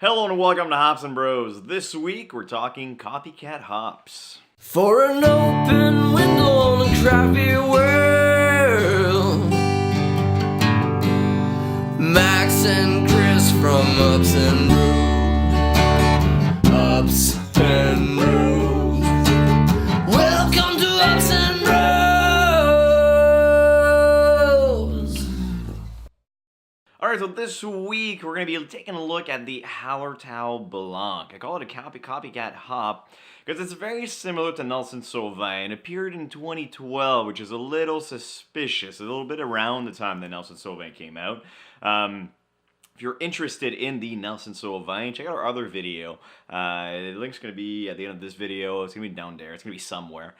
Hello and welcome to Hops and Bros. This week we're talking Copycat hops. For an open window on a crappy world, Max and Chris from Ups and Bros. Welcome to Ups and Bros. Alright, so this week we're going to be taking a look at the Hallertau Blanc. I call it a copycat hop because it's very similar to Nelson Sauvin. It appeared in 2012, which is a little suspicious, a little bit around the time that Nelson Sauvin came out. If you're interested in the Nelson Sauvin, check out our other video. The link's going to be at the end of this video. It's going to be down there. It's going to be somewhere.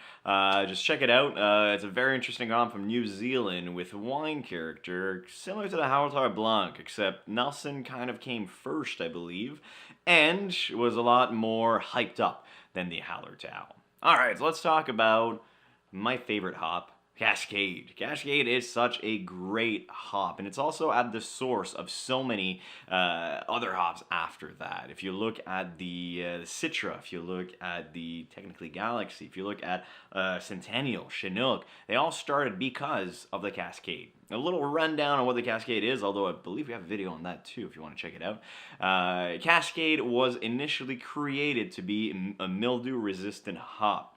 Just check it out. It's a very interesting hop from New Zealand with a wine character similar to the Hallertau Blanc, except Nelson kind of came first, I believe, and was a lot more hyped up than the Hallertau. Alright, so let's talk about my favorite hop, Cascade. Cascade is such a great hop, and it's also at the source of so many other hops after that. If you look at the Citra, if you look at the technically Galaxy, if you look at Centennial, Chinook, they all started because of the Cascade. A little rundown on what the Cascade is, although I believe we have a video on that too if you want to check it out. Cascade was initially created to be a mildew-resistant hop.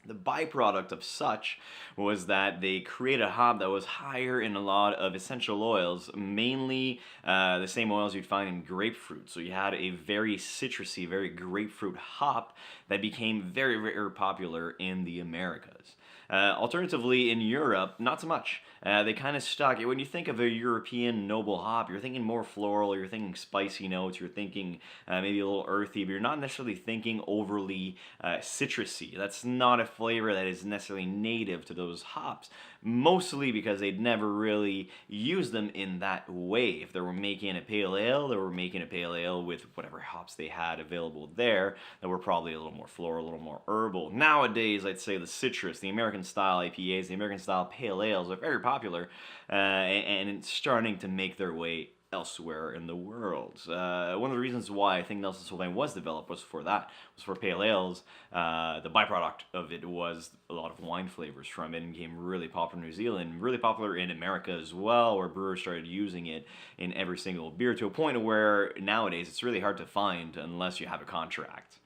The byproduct of such was that they created a hop that was higher in a lot of essential oils, mainly the same oils you'd find in grapefruit. So you had a very citrusy, very grapefruit hop that became very, very popular in the Americas. Alternatively, in Europe, not so much. They kind of stuck. When you think of a European noble hop, you're thinking more floral, you're thinking spicy notes, you're thinking maybe a little earthy, but you're not necessarily thinking overly citrusy. That's not a flavor that is necessarily native to those hops, mostly because they'd never really used them in that way. If they were making a pale ale, they were making a pale ale with whatever hops they had available there that were probably a little more floral, a little more herbal. Nowadays, I'd say the citrus, the American-style IPAs, the American-style pale ales are very popular, and it's starting to make their way elsewhere in the world. One of the reasons why I think Nelson Sauvin was developed was for that, was for pale ales. The byproduct of it was a lot of wine flavors from it and became really popular in New Zealand, really popular in America as well, where brewers started using it in every single beer to a point where nowadays it's really hard to find unless you have a contract.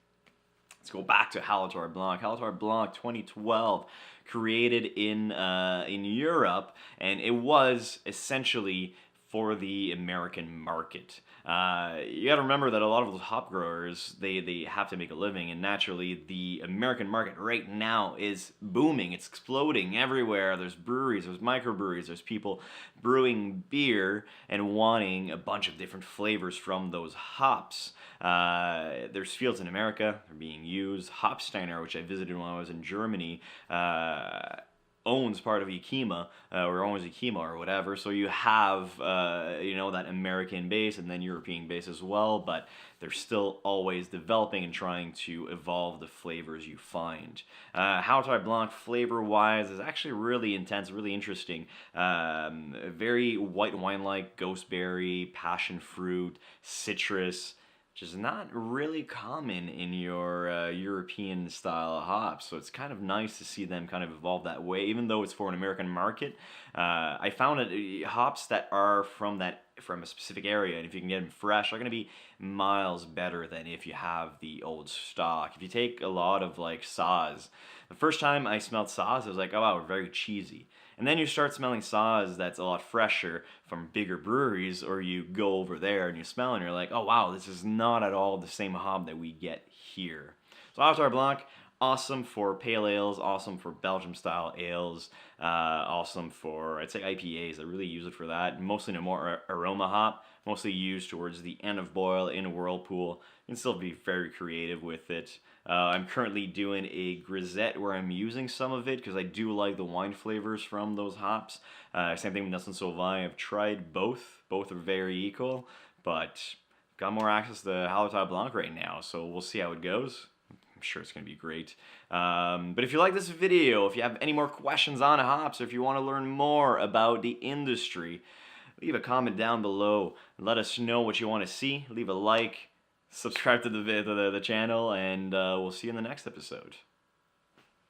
Let's go back to Hallertau Blanc. Hallertau Blanc 2012, created in Europe, and it was essentially for the American market. You gotta remember that a lot of those hop growers, they have to make a living, and naturally the American market right now is booming. It's exploding everywhere. There's breweries, there's microbreweries, there's people brewing beer and wanting a bunch of different flavors from those hops. There's fields in America, they're being used. Hopsteiner, which I visited when I was in Germany, owns part of Yakima, or owns Yakima or whatever, so you have, that American base and then European base as well, but they're still always developing and trying to evolve the flavors you find. Hallertau Blanc, flavor-wise, is actually really intense, really interesting. Very white wine-like, ghosteberry, passion fruit, citrus, which is not really common in your European style hops, so it's kind of nice to see them kind of evolve that way, even though it's for an American market. I found that hops that are from a specific area, and if you can get them fresh, are going to be miles better than if you have the old stock. If you take a lot of like Saaz, the first time I smelled Saaz, I was like, oh wow, very cheesy. And then you start smelling Saaz that's a lot fresher from bigger breweries, or you go over there and you smell and you're like, oh wow, this is not at all the same hop that we get here. So Hallertau Blanc, awesome for pale ales, awesome for Belgium-style ales, awesome for, I'd say, IPAs. I really use it for that. Mostly in a more aroma hop, mostly used towards the end of boil in a whirlpool. You can still be very creative with it. I'm currently doing a grisette where I'm using some of it because I do like the wine flavors from those hops. Same thing with Nelson Sauvin. I've tried both. Both are very equal, but got more access to Hallertau Blanc right now, so we'll see how it goes. I'm sure it's going to be great. But if you like this video, if you have any more questions on hops, or if you want to learn more about the industry, leave a comment down below. Let us know what you want to see. Leave a like. subscribe to the channel, and we'll see you in the next episode.